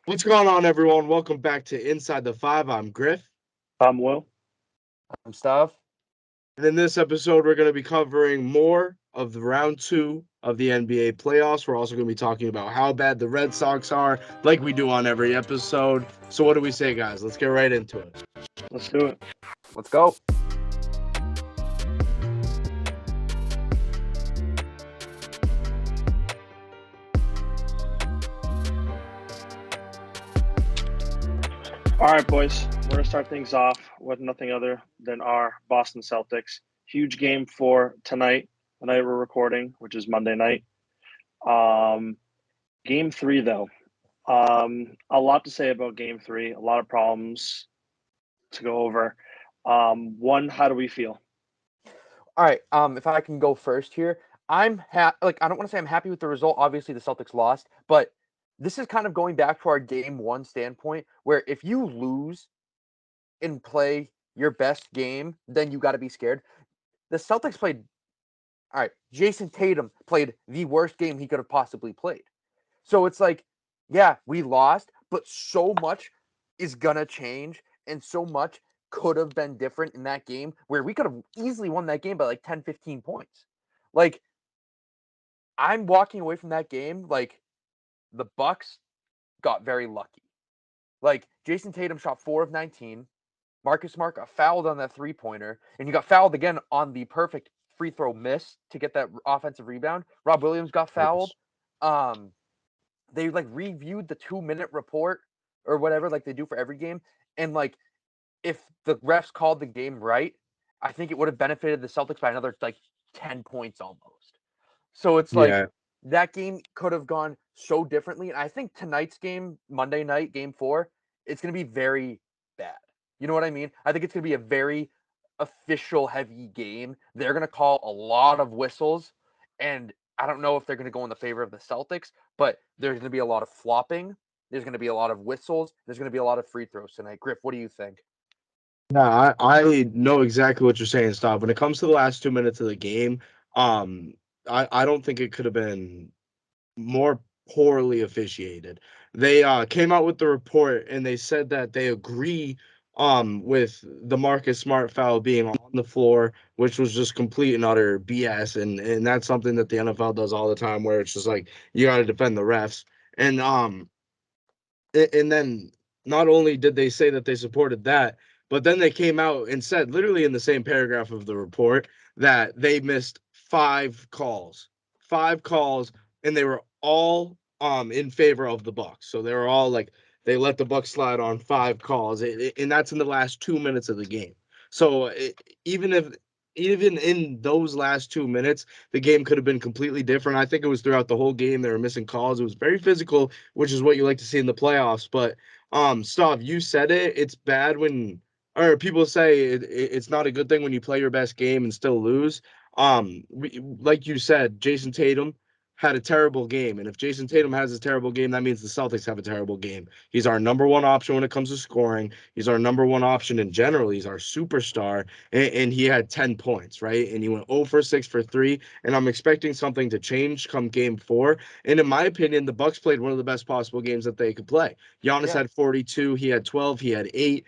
What's going on, everyone? Welcome back to Inside the Five. I'm Griff. Will. I'm Stav. And in this episode, we're going to be covering more of the round two of the NBA playoffs. We're also going to be talking about how bad the Red Sox are, like we do on every episode. So, what do we say, guys? Let's get right into it. Let's do it. Let's go. All right, boys. We're going to start things off with nothing other than our Boston Celtics. Huge game for tonight, the night we're recording, which is Monday night. Game three, though. A lot to say about game three, a lot of problems to go over. One, how do we feel? All right. If I can go first here, I don't want to say I'm happy with the result. Obviously, the Celtics lost, but this is kind of going back to our game one standpoint, where if you lose and play your best game, then you got to be scared. The Celtics played. All right. Jason Tatum played the worst game he could have possibly played. So it's like, yeah, we lost, but so much is gonna change, and so much could have been different in that game where we could have easily won that game by like 10, 15 points. Like, I'm walking away from that game like the Bucks got very lucky. Like, Jason Tatum shot 4 of 19. Marcus Smart got fouled on that three-pointer, and you got fouled again on the perfect free throw miss to get that offensive rebound. Rob Williams got fouled. They like reviewed the 2-minute report or whatever, like they do for every game. And like, if the refs called the game right, I think it would have benefited the Celtics by another like 10 points almost. So it's like Yeah. that game could have gone so differently. And I think tonight's game, Monday night, game 4, it's going to be very bad. You know what I mean? I think it's going to be a very official heavy game. They're going to call a lot of whistles, and I don't know if they're going to go in the favor of the Celtics, but there's going to be a lot of flopping. There's going to be a lot of whistles. There's going to be a lot of free throws tonight. Griff, what do you think? Yeah, I know exactly what you're saying, Stop. When it comes to the last 2 minutes of the game, um, I don't think it could have been more poorly officiated. They came out with the report and they said that they agree with the Marcus Smart foul being on the floor, which was just complete and utter BS. And that's something that the NFL does all the time where it's just like you gotta defend the refs. And then not only did they say that they supported that, but then they came out and said, literally in the same paragraph of the report, that they missed five calls, and they were all in favor of the Bucks. So they were all like they let the Bucks slide on five calls, and that's in the last 2 minutes of the game. So even if even in those last 2 minutes, the game could have been completely different. I think it was throughout the whole game they were missing calls. It was very physical, which is what you like to see in the playoffs. But Stav, you said it. It's bad when, or people say it's not a good thing when you play your best game and still lose. Like you said, Jason Tatum had a terrible game, and if Jason Tatum has a terrible game, that means the Celtics have a terrible game. He's our number one option when it comes to scoring. He's our number one option in general. He's our superstar, and he had 10 points, right? And he went 0 for 6 for 3, and I'm expecting something to change come game 4. And in my opinion, the Bucks played one of the best possible games that they could play. Giannis Yeah. had 42, he had 12, he had 8.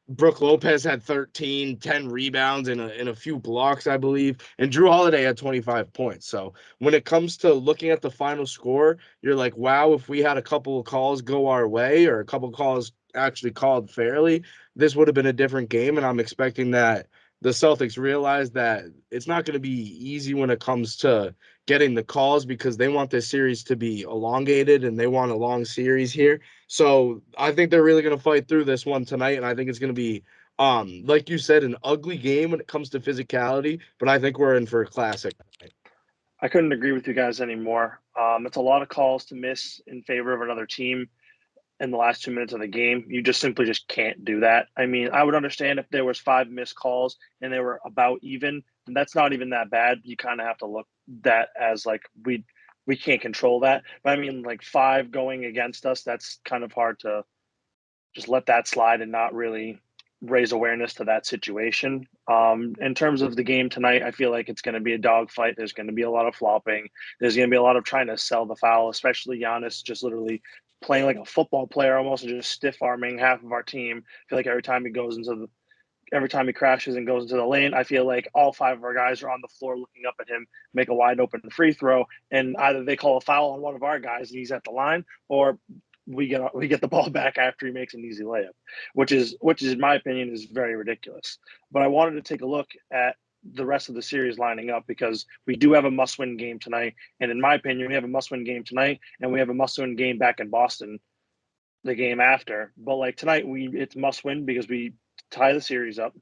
Brooke Lopez had 13, 10 rebounds and a few blocks, I believe. And Drew Holiday had 25 points. So when it comes to looking at the final score, you're like, wow, if we had a couple of calls go our way or a couple of calls actually called fairly, this would have been a different game. And I'm expecting that the Celtics realize that it's not going to be easy when it comes to getting the calls because they want this series to be elongated and they want a long series here. So I think they're really going to fight through this one tonight, and I think it's going to be, like you said, an ugly game when it comes to physicality. But I think we're in for a classic. I couldn't agree with you guys anymore. It's a lot of calls to miss in favor of another team in the last 2 minutes of the game. You just simply just can't do that. I mean, I would understand if there was 5 missed calls and they were about even, and that's not even that bad. You kind of have to look that as like we can't control that. But I mean, like 5 going against us, that's kind of hard to just let that slide and not really raise awareness to that situation. In terms of the game tonight, I feel like it's going to be a dogfight. There's going to be a lot of flopping. There's going to be a lot of trying to sell the foul, especially Giannis just literally playing like a football player almost, and just stiff arming half of our team. I feel like every time he crashes and goes into the lane, I feel like all 5 of our guys are on the floor looking up at him, make a wide open free throw, and either they call a foul on one of our guys and he's at the line, or we get the ball back after he makes an easy layup, which is in my opinion is very ridiculous. But I wanted to take a look at the rest of the series lining up because we do have a must-win game tonight, and in my opinion, we have a must-win game tonight, and we have a must-win game back in Boston the game after. But like tonight, it's must-win because we tie the series up.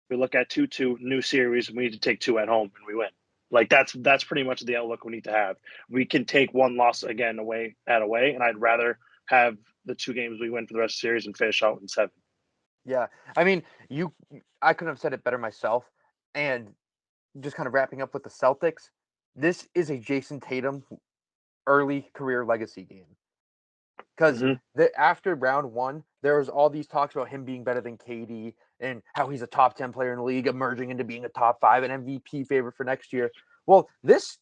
We look at 2-2, new series, and we need to take 2 at home, and we win. Like that's pretty much the outlook we need to have. We can take 1 loss again away, and I'd rather have the 2 games we win for the rest of the series and finish out in 7. Yeah, I mean, I couldn't have said it better myself. And just kind of wrapping up with the Celtics, this is a Jason Tatum early career legacy game. Because after round 1, there was all these talks about him being better than KD and how he's a top 10 player in the league, emerging into being a top 5 and MVP favorite for next year. Well, this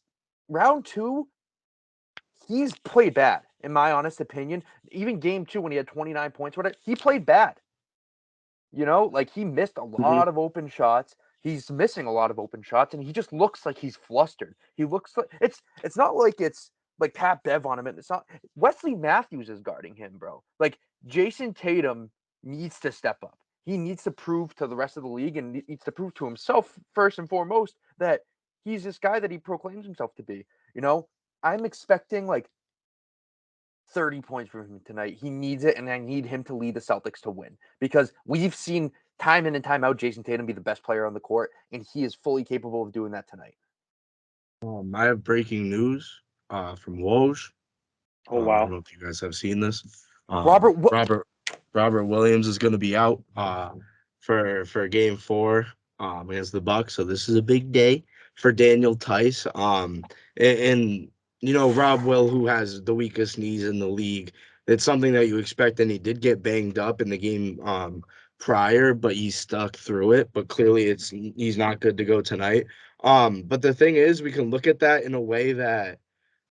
round 2, he's played bad, in my honest opinion. Even game 2, when he had 29 points, he played bad. You know, like he missed a lot of open shots. He's missing a lot of open shots, and he just looks like he's flustered. He looks like it's not like it's like Pat Bev on him. It's not Wesley Matthews is guarding him, bro. Like Jason Tatum needs to step up. He needs to prove to the rest of the league and needs to prove to himself first and foremost that he's this guy that he proclaims himself to be. You know, I'm expecting like 30 points from him tonight. He needs it, and I need him to lead the Celtics to win because we've seen time in and time out Jason Tatum be the best player on the court, and he is fully capable of doing that tonight. I have breaking news from Woj. Oh I wow! don't know if you guys have seen this. Robert Williams is going to be out for Game 4 against the Bucks. So this is a big day for Daniel Tice. And you know, Rob Will, who has the weakest knees in the league, it's something that you expect, and he did get banged up in the game prior, but he stuck through it. But clearly he's not good to go tonight. But the thing is, we can look at that in a way that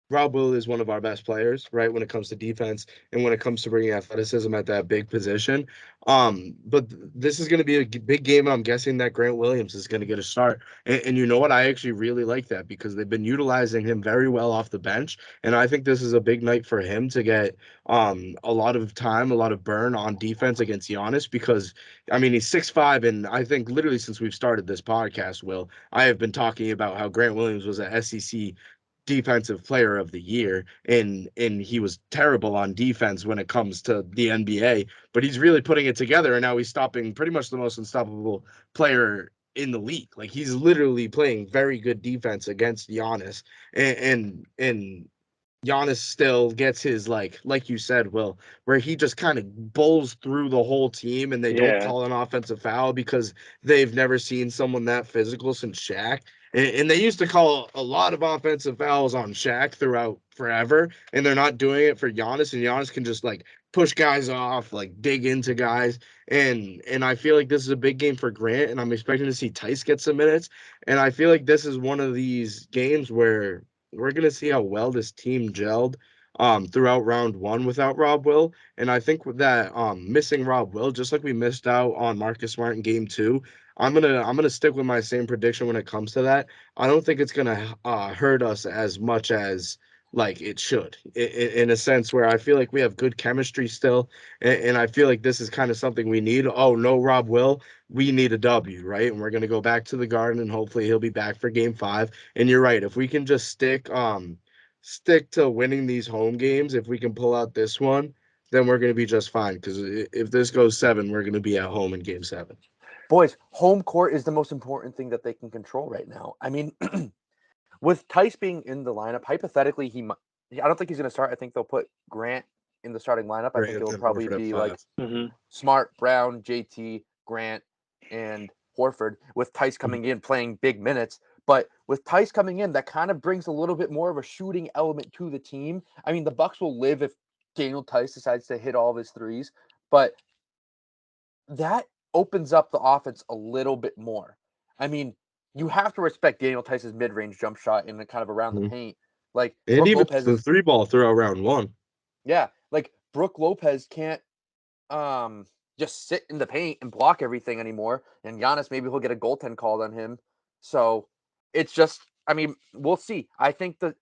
Rob Will is one of our best players, right, when it comes to defense and when it comes to bringing athleticism at that big position. But this is going to be a big game, and I'm guessing that Grant Williams is going to get a start. And you know what? I actually really like that because they've been utilizing him very well off the bench, and I think this is a big night for him to get a lot of time, a lot of burn on defense against Giannis because, I mean, he's 6'5", and I think literally since we've started this podcast, Will, I have been talking about how Grant Williams was a SEC defensive player of the year, and he was terrible on defense when it comes to the NBA, but he's really putting it together, and now he's stopping pretty much the most unstoppable player in the league. Like he's literally playing very good defense against Giannis, and Giannis still gets his like you said, Will, where he just kind of bowls through the whole team and they don't call an offensive foul because they've never seen someone that physical since Shaq. And they used to call a lot of offensive fouls on Shaq throughout forever, and they're not doing it for Giannis, and Giannis can just like push guys off, like dig into guys. And I feel like this is a big game for Grant, and I'm expecting to see Tice get some minutes. And I feel like this is one of these games where we're going to see how well this team gelled throughout round 1 without Rob Will. And I think with that missing Rob Will, just like we missed out on Marcus Smart in game 2, I'm gonna stick with my same prediction when it comes to that. I don't think it's gonna hurt us as much as like it should, in a sense where I feel like we have good chemistry still, and I feel like this is kind of something we need. Oh, no, Rob Will, we need a W, right? And we're gonna go back to the Garden, and hopefully he'll be back for game 5. And you're right, if we can just stick to winning these home games, if we can pull out this one, then we're gonna be just fine. Because if this goes 7, we're gonna be at home in game 7. Boys, home court is the most important thing that they can control right now. I mean, with Tice being in the lineup, hypothetically, I don't think he's going to start. I think they'll put Grant in the starting lineup. I think it'll probably be like Smart, Brown, JT, Grant, and Horford, with Tice coming in playing big minutes. But with Tice coming in, that kind of brings a little bit more of a shooting element to the team. I mean, the Bucks will live if Daniel Tice decides to hit all of his threes, but that opens up the offense a little bit more. I mean, you have to respect Daniel Tice's mid-range jump shot and kind of around the paint. Like and Brook even Lopez the 3 ball throughout round 1. Yeah, like Brooke Lopez can't just sit in the paint and block everything anymore. And Giannis, maybe he'll get a goaltend called on him. So it's just, I mean, we'll see. I think that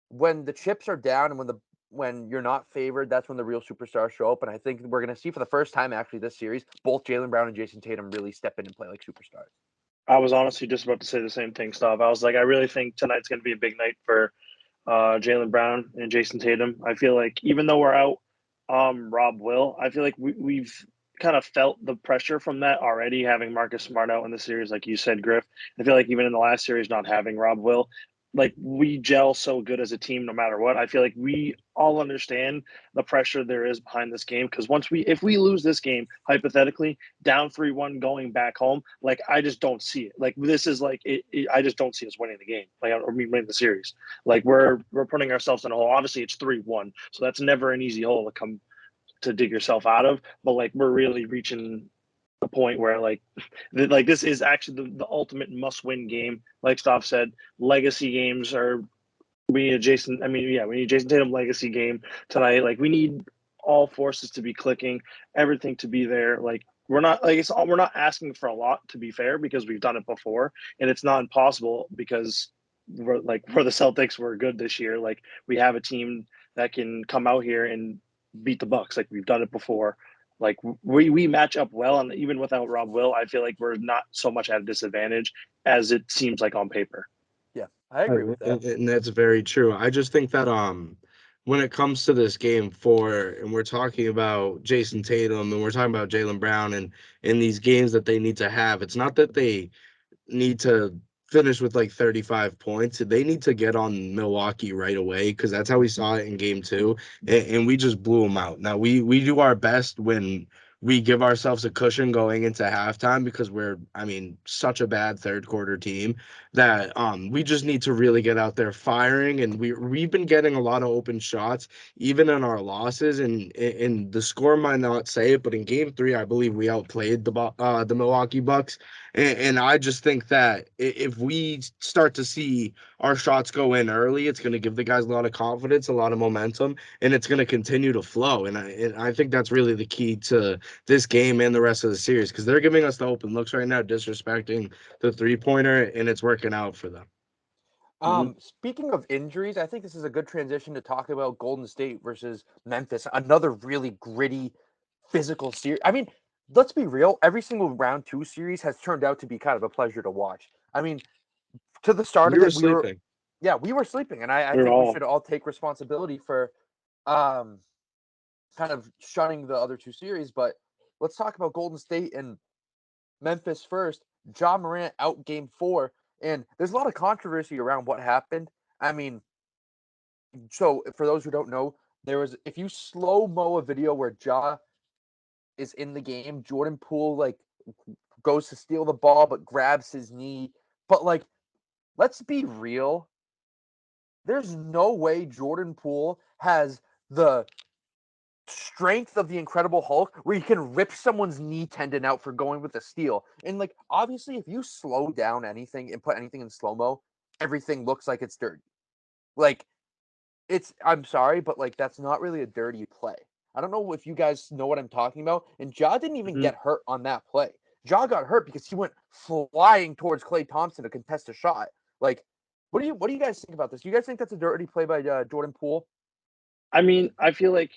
when the chips are down and when you're not favored, that's when the real superstars show up. And I think we're going to see for the first time actually this series, both Jaylen Brown and Jason Tatum really step in and play like superstars. I was honestly just about to say the same thing, Stav. I was like, I really think tonight's going to be a big night for Jaylen Brown and Jason Tatum. I feel like even though we're out Rob Will, I feel like we've kind of felt the pressure from that already, having Marcus Smart out in the series, like you said, Griff. I feel like even in the last series, not having Rob Will, like we gel so good as a team no matter what. I feel like we all understand the pressure there is behind this game because if we lose this game, hypothetically, down 3-1 going back home, like I just don't see it. Like this is like I just don't see us winning the game, like or winning the series. Like we're putting ourselves in a hole. Obviously, it's 3-1, so that's never an easy hole to dig yourself out of. But like we're really reaching the point where like this is actually the ultimate must-win game. Like Stav said, legacy games are. We need a Jason. I mean, yeah, we need Jason Tatum legacy game tonight. Like we need all forces to be clicking, everything to be there. Like we're not we're not asking for a lot, to be fair, because we've done it before, and it's not impossible because we're the Celtics were good this year. Like we have a team that can come out here and beat the Bucks. Like we've done it before. Like we match up well, and even without Rob Will, I feel like we're not so much at a disadvantage as it seems like on paper. Yeah, I agree with that. And that's very true. I just think that when it comes to this game and we're talking about Jason Tatum and we're talking about Jaylen Brown and in these games that they need to have, it's not that they need to finish with like 35 points. They need to get on Milwaukee right away because that's how we saw it in game 2, and we just blew them out. Now we do our best when we give ourselves a cushion going into halftime because we're, I mean, such a bad third quarter team that we just need to really get out there firing, and we've been getting a lot of open shots even in our losses, and the score might not say it, but in game 3 I believe we outplayed the Milwaukee Bucks. And I just think that if we start to see our shots go in early, it's going to give the guys a lot of confidence, a lot of momentum, and it's going to continue to flow. And I think that's really the key to this game and the rest of the series because they're giving us the open looks right now, disrespecting the 3-pointer, and it's working out for them. Speaking of injuries, I think this is a good transition to talk about Golden State versus Memphis. Another really gritty, physical series. I mean, let's be real. Every single round 2 series has turned out to be kind of a pleasure to watch. I mean, to the start We of were it, sleeping. we were sleeping, and I We're think we all should all take responsibility for um kind of shunning the other 2 series. But let's talk about Golden State and Memphis first. Ja Morant out game 4, and there's a lot of controversy around what happened. I mean, so for those who don't know, there was if you slow mo a video where Ja is in the game, Jordan Poole like goes to steal the ball but grabs his knee. But like, let's be real. There's no way Jordan Poole has the strength of the Incredible Hulk where you can rip someone's knee tendon out for going with a steal. And like, obviously, if you slow down anything and put anything in slow mo, everything looks like it's dirty. Like, I'm sorry, but like that's not really a dirty play. I don't know if you guys know what I'm talking about. And Ja didn't even get hurt on that play. Ja got hurt because he went flying towards Klay Thompson to contest a shot. Like, what do you guys think about this? Do you guys think that's a dirty play by Jordan Poole? I mean, I feel like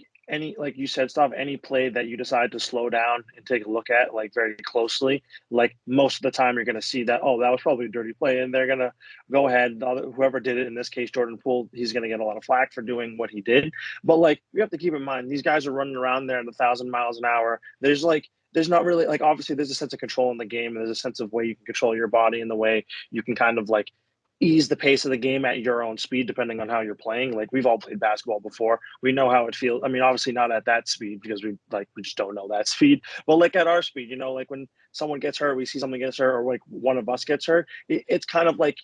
like you said, stuff, any play that you decide to slow down and take a look at, like very closely, like most of the time you're going to see that, oh, that was probably a dirty play. And they're going to go ahead, whoever did it, in this case, Jordan Poole, he's going to get a lot of flack for doing what he did. But like, you have to keep in mind, these guys are running around there at 1,000 miles an hour. There's not really like, obviously there's a sense of control in the game. And there's a sense of way you can control your body and the way you can kind of like ease the pace of the game at your own speed, depending on how you're playing. Like we've all played basketball before. We know how it feels. I mean, obviously not at that speed because we just don't know that speed, but like at our speed, like when someone gets hurt, we see something gets hurt or like one of us gets hurt. It's kind of like,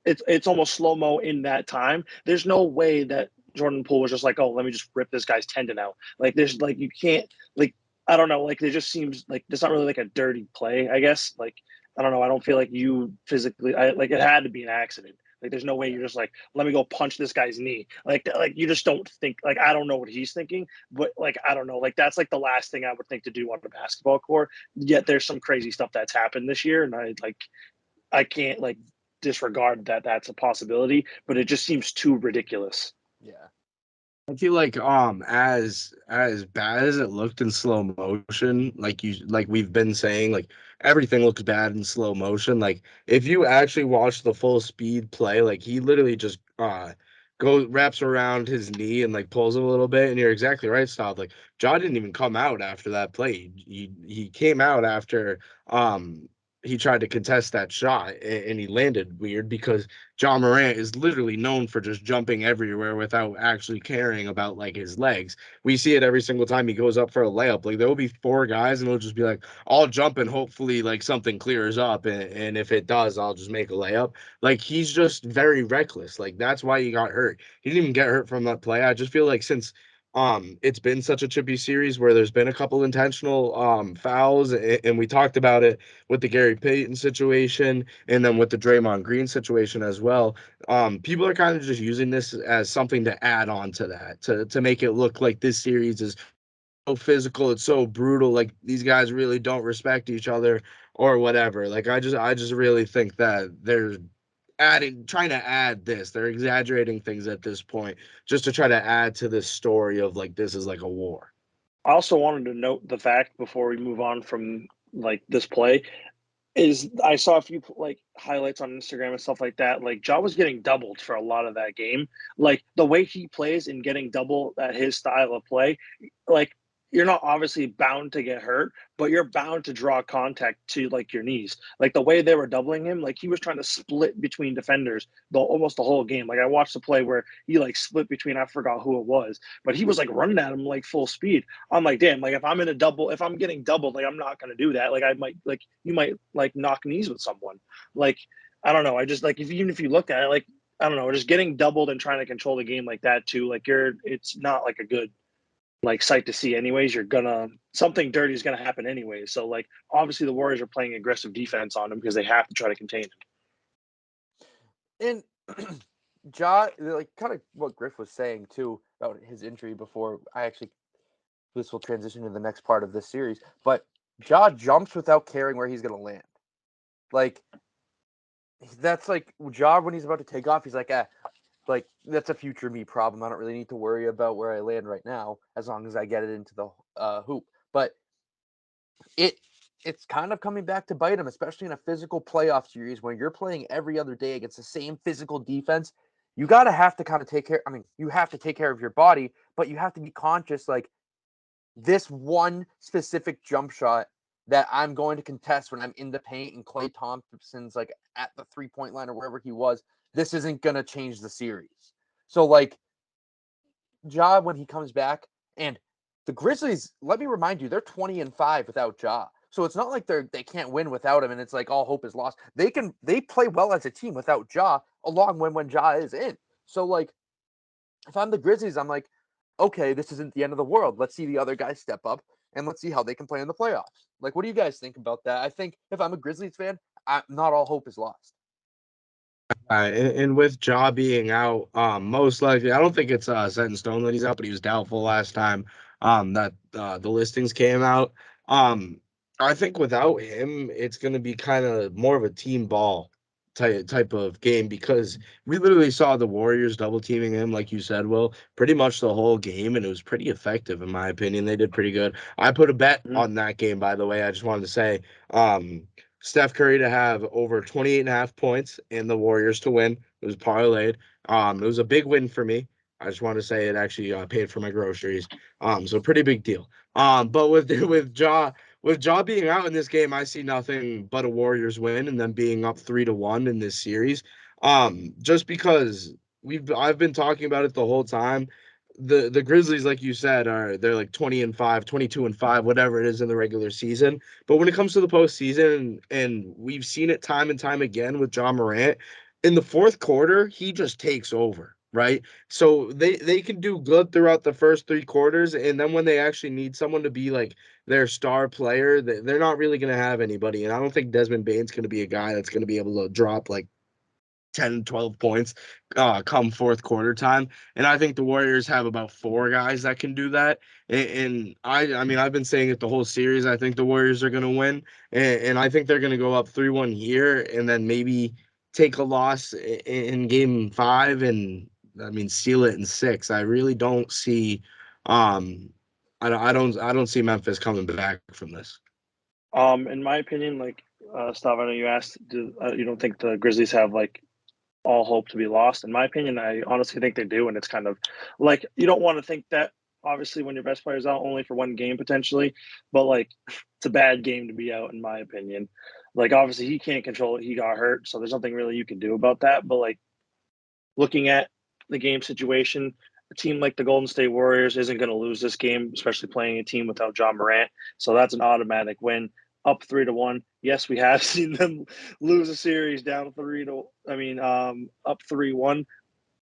it's almost slow-mo in that time. There's no way that Jordan Poole was just like, oh, let me just rip this guy's tendon out. Like there's like, you can't like, I don't know. Like it just seems like it's not really like a dirty play, I guess. Like, I don't know. I don't feel like you physically. It had to be an accident. Like, there's no way you're just like, let me go punch this guy's knee. Like you just don't think. Like, I don't know what he's thinking, but like, I don't know. Like, that's like the last thing I would think to do on a basketball court. Yet there's some crazy stuff that's happened this year, and I can't like disregard that that's a possibility, but it just seems too ridiculous. Yeah. I feel like as bad as it looked in slow motion, like we've been saying, like everything looks bad in slow motion. Like if you actually watch the full speed play, like he literally just wraps around his knee and like pulls it a little bit, and you're exactly right, Stop. Like Ja didn't even come out after that play. He came out after he tried to contest that shot and he landed weird because John Morant is literally known for just jumping everywhere without actually caring about like his legs. We see it every single time he goes up for a layup. Like there will be four guys and they'll just be like, I'll jump and hopefully like something clears up. And if it does, I'll just make a layup. Like he's just very reckless. Like that's why he got hurt. He didn't even get hurt from that play. I just feel like since it's been such a chippy series where there's been a couple intentional fouls, and we talked about it with the Gary Payton situation and then with the Draymond Green situation as well. People are kind of just using this as something to add on to that, to make it look like this series is so physical, it's so brutal, like these guys really don't respect each other or whatever. Like I just really think that they're trying to add this. They're exaggerating things at this point just to try to add to this story of like this is like a war. I also wanted to note the fact before we move on from like this play is I saw a few like highlights on Instagram and stuff like that. Like Ja was getting doubled for a lot of that game. Like the way he plays and getting double at his style of play, like you're not obviously bound to get hurt, but you're bound to draw contact to like your knees. Like the way they were doubling him, like he was trying to split between defenders almost the whole game. Like I watched the play where he like split between, I forgot who it was, but he was like running at him like full speed. I'm like, damn, like if I'm in a double, if I'm getting doubled, like I'm not gonna do that. Like I might like you might like knock knees with someone. Like I don't know. I just like even if you look at it, like I don't know, just getting doubled and trying to control the game like that too, like it's not like a good like sight to see anyways. You're gonna something dirty is gonna happen anyways. So like obviously the Warriors are playing aggressive defense on him because they have to try to contain him. And Ja, like kind of what Griff was saying too about his injury before this will transition to the next part of this series. But Ja jumps without caring where he's gonna land. Like that's like Ja when he's about to take off, he's like that's a future me problem. I don't really need to worry about where I land right now as long as I get it into the hoop. But it's kind of coming back to bite him, especially in a physical playoff series when you're playing every other day against the same physical defense. You gotta have to kind of take care. I mean, you have to take care of your body, but you have to be conscious. Like this one specific jump shot that I'm going to contest when I'm in the paint and Klay Thompson's like at the 3-point line or wherever he was. This isn't gonna change the series. So like Ja when he comes back, and the Grizzlies, let me remind you, they're 20-5 without Ja. So it's not like they can't win without him and it's like all hope is lost. They play well as a team without Ja, along when Ja is in. So like if I'm the Grizzlies, I'm like, okay, this isn't the end of the world. Let's see the other guys step up and let's see how they can play in the playoffs. Like, what do you guys think about that? I think if I'm a Grizzlies fan, not all hope is lost. And with Ja being out, most likely, I don't think it's set in stone that he's out, but he was doubtful last time that the listings came out. I think without him, it's going to be kind of more of a team ball type of game because we literally saw the Warriors double teaming him, like you said, Will, pretty much the whole game, and it was pretty effective in my opinion. They did pretty good. I put a bet Mm-hmm. on that game, by the way. I just wanted to say, Steph Curry to have over 28 and a half points and the Warriors to win. It was parlayed. It was a big win for me. I just want to say it actually paid for my groceries. So pretty big deal. But with Ja being out in this game, I see nothing but a Warriors win and then being up 3-1 in this series. Just because I've been talking about it the whole time. The Grizzlies, like you said, they're like 20-5, 22-5, whatever it is in the regular season. But when it comes to the postseason, and we've seen it time and time again with John Morant, in the fourth quarter, he just takes over, right? So they can do good throughout the first three quarters, and then when they actually need someone to be like their star player, they're not really going to have anybody. And I don't think Desmond Bane's going to be a guy that's going to be able to drop like 10, 12 points come fourth quarter time. And I think the Warriors have about 4 guys that can do that. And I mean, I've been saying it the whole series. I think the Warriors are going to win. And I think they're going to go up 3-1 here and then maybe take a loss in game 5 and, I mean, seal it in 6. I really don't see, I don't see Memphis coming back from this. In my opinion, like Stav, I know you asked, you don't think the Grizzlies have like all hope to be lost? In my opinion, I honestly think they do, and it's kind of like you don't want to think that. Obviously, when your best player's out only for one game potentially, but like it's a bad game to be out, in my opinion. Like obviously he can't control it; he got hurt, so there's nothing really you can do about that. But like looking at the game situation, a team like the Golden State Warriors isn't going to lose this game, especially playing a team without John Morant. So that's an automatic win. Up 3-1. Yes, we have seen them lose a series down up 3-1.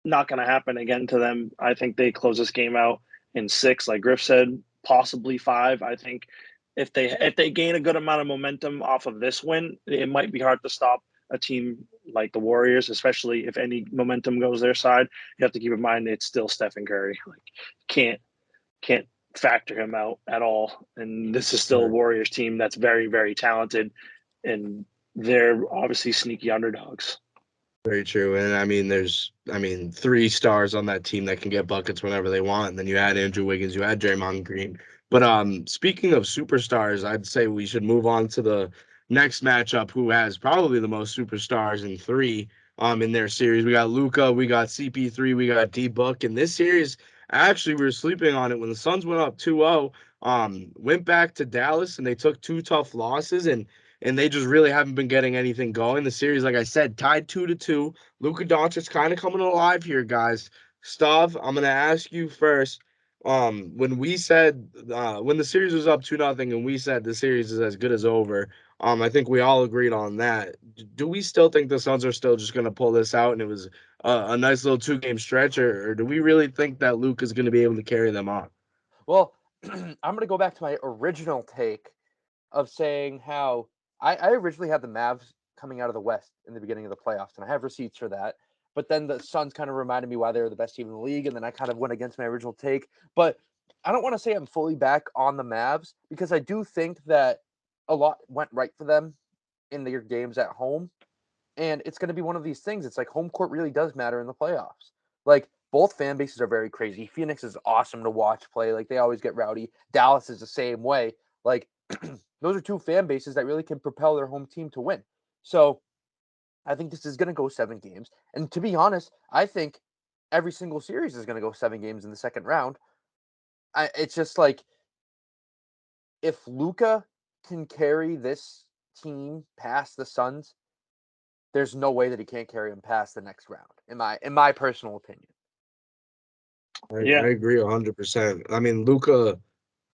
Not going to happen again to them. I think they close this game out in 6, like Griff said, possibly 5. I think if they gain a good amount of momentum off of this win, it might be hard to stop a team like the Warriors, especially if any momentum goes their side. You have to keep in mind it's still Stephen Curry. Like can't factor him out at all. And this is still a Warriors team that's very, very talented, and they're obviously sneaky underdogs. Very true. And I mean, there's 3 stars on that team that can get buckets whenever they want. And then you add Andrew Wiggins, you add Draymond Green. But speaking of superstars, I'd say we should move on to the next matchup, who has probably the most superstars in 3 in their series. We got Luka, we got CP3, we got D Book. In this series, actually we were sleeping on it when the Suns went up 2-0, went back to Dallas and they took 2 tough losses and they just really haven't been getting anything going. The series, like I said, tied 2-2. Luka Doncic kind of coming alive here, guys. Stav, I'm gonna ask you first. When we said when the series was up 2-0, and we said the series is as good as over. I think we all agreed on that. Do we still think the Suns are still just gonna pull this out, and it was a nice little 2-game stretch, or do we really think that Luke is gonna be able to carry them on? Well, I'm going to go back to my original take of saying how I originally had the Mavs coming out of the West in the beginning of the playoffs, and I have receipts for that. But then the Suns kind of reminded me why they were the best team in the league, and then I kind of went against my original take. But I don't want to say I'm fully back on the Mavs because I do think that a lot went right for them in their games at home. And it's going to be one of these things. It's like home court really does matter in the playoffs. Like both fan bases are very crazy. Phoenix is awesome to watch play. Like they always get rowdy. Dallas is the same way. Like those are 2 fan bases that really can propel their home team to win. So I think this is going to go 7 games. And to be honest, I think every single series is going to go 7 games in the second round. It's just like if Luka can carry this team past the Suns, there's no way that he can't carry him past the next round. In my personal opinion. I agree 100%. I mean, Luka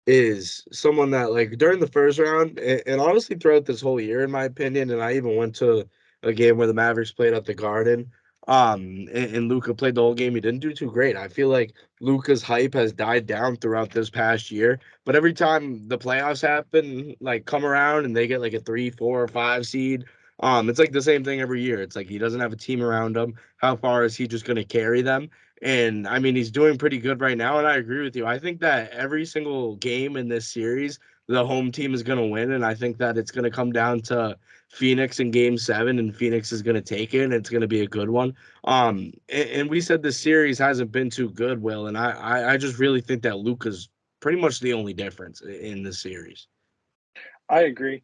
is someone that, like, during the first round and honestly throughout this whole year, in my opinion, and I even went to a game where the Mavericks played at the Garden, and Luka played the whole game. He didn't do too great. I feel like Luka's hype has died down throughout this past year, but every time the playoffs happen, like come around and they get like a 3, 4, or 5 seed, it's like the same thing every year. It's like he doesn't have a team around him. How far is he just going to carry them? And I mean, he's doing pretty good right now. And I agree with you. I think that every single game in this series, the home team is going to win. And I think that it's going to come down to Phoenix in game 7, and Phoenix is going to take it. And it's going to be a good one. And we said the series hasn't been too good, Will. And I just really think that Luka's pretty much the only difference in the series. I agree.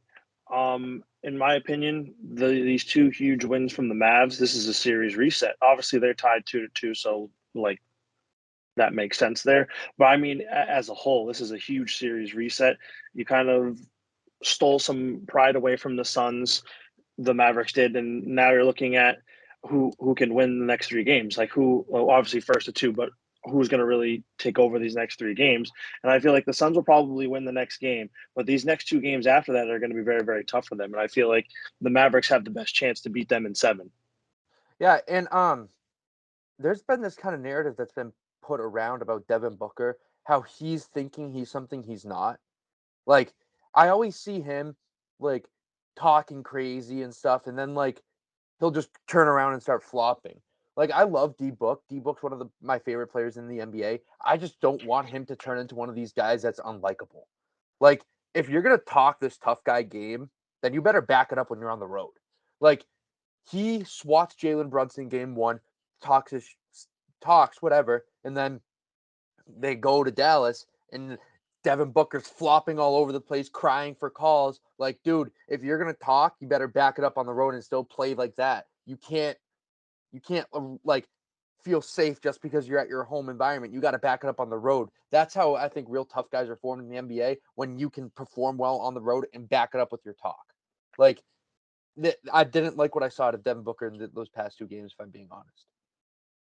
In my opinion, these 2 huge wins from the Mavs, this is a series reset. Obviously, they're tied 2-2, so like that makes sense there. But I mean, as a whole, this is a huge series reset. You kind of stole some pride away from the Suns, the Mavericks did, and now you're looking at who can win the next 3 games. Like well, obviously first to 2, but who's going to really take over these next 3 games? And I feel like the Suns will probably win the next game, but these next 2 games after that are going to be very, very tough for them. And I feel like the Mavericks have the best chance to beat them in 7. Yeah, and there's been this kind of narrative that's been put around about Devin Booker, how he's thinking he's something he's not. Like I always see him like talking crazy and stuff, and then like he'll just turn around and start flopping. Like, I love D-Book. D-Book's one of my favorite players in the NBA. I just don't want him to turn into one of these guys that's unlikable. Like, if you're going to talk this tough guy game, then you better back it up when you're on the road. Like, he swats Jalen Brunson game one, talks, whatever, and then they go to Dallas, and Devin Booker's flopping all over the place, crying for calls. Like, dude, if you're going to talk, you better back it up on the road and still play like that. You can't like feel safe just because you're at your home environment. You got to back it up on the road. That's how I think real tough guys are formed in the NBA, when you can perform well on the road and back it up with your talk. Like, I didn't like what I saw out of Devin Booker in those past 2 games, if I'm being honest.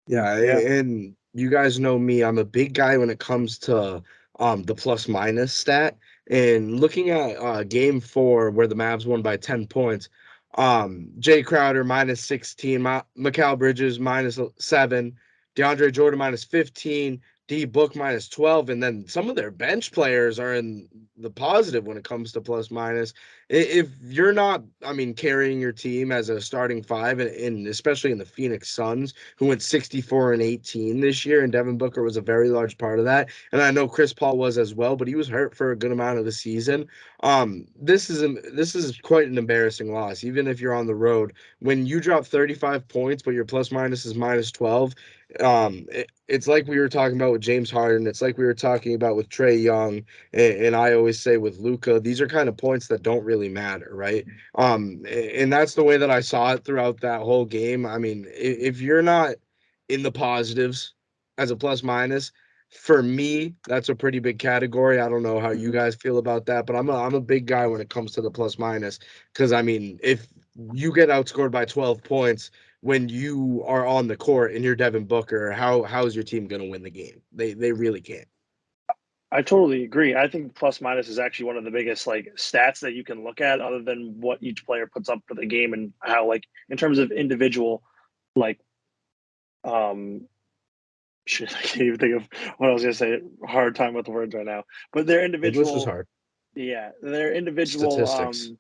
Yeah, and you guys know me. I'm a big guy when it comes to the plus minus stat. And looking at game 4 where the Mavs won by 10 points, Jay Crowder minus 16, Mikal Bridges minus 7, DeAndre Jordan minus 15, D Book minus 12, and then some of their bench players are in the positive when it comes to plus minus. If you're not, I mean, carrying your team as a starting five, and especially in the Phoenix Suns, who went 64-18 this year, and Devin Booker was a very large part of that. And I know Chris Paul was as well, but he was hurt for a good amount of the season. This is quite an embarrassing loss, even if you're on the road. When you drop 35 points, but your plus minus is minus 12, it's like we were talking about with James Harden. It's like we were talking about with Trae Young, and I always say with Luka. These are kind of points that don't really matter, right? And that's the way that I saw it throughout that whole game. I mean, if you're not in the positives as a plus minus, for me, that's a pretty big category. I don't know how you guys feel about that, but I'm a big guy when it comes to the plus minus, because I mean, if you get outscored by 12 points when you are on the court and you're Devin Booker, how's your team going to win the game? They really can't. I totally agree. I think plus minus is actually one of the biggest like stats that you can look at, other than what each player puts up for the game, and how, like, in terms of individual, like, shit, I can't even think of what I was gonna say. Hard time with the words right now. But their English is individual, hard. yeah, their individual, Statistics.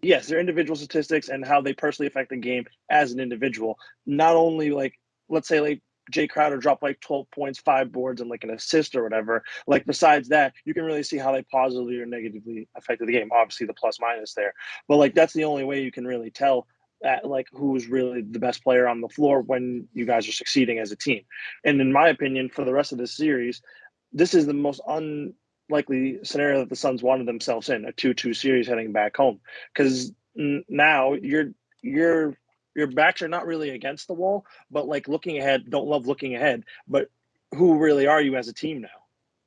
yes, their individual statistics and how they personally affect the game as an individual. Not only, like, let's say like Jay Crowder dropped like 12 points, 5 boards, and like an assist or whatever. Like, besides that, you can really see how they positively or negatively affected the game. Obviously, the plus minus there, but like that's the only way you can really tell that, like, who's really the best player on the floor when you guys are succeeding as a team. And in my opinion, for the rest of this series, this is the most unlikely scenario that the Suns wanted themselves in, a 2-2 series heading back home, because now your backs are not really against the wall, but like looking ahead, don't love looking ahead, but who really are you as a team now?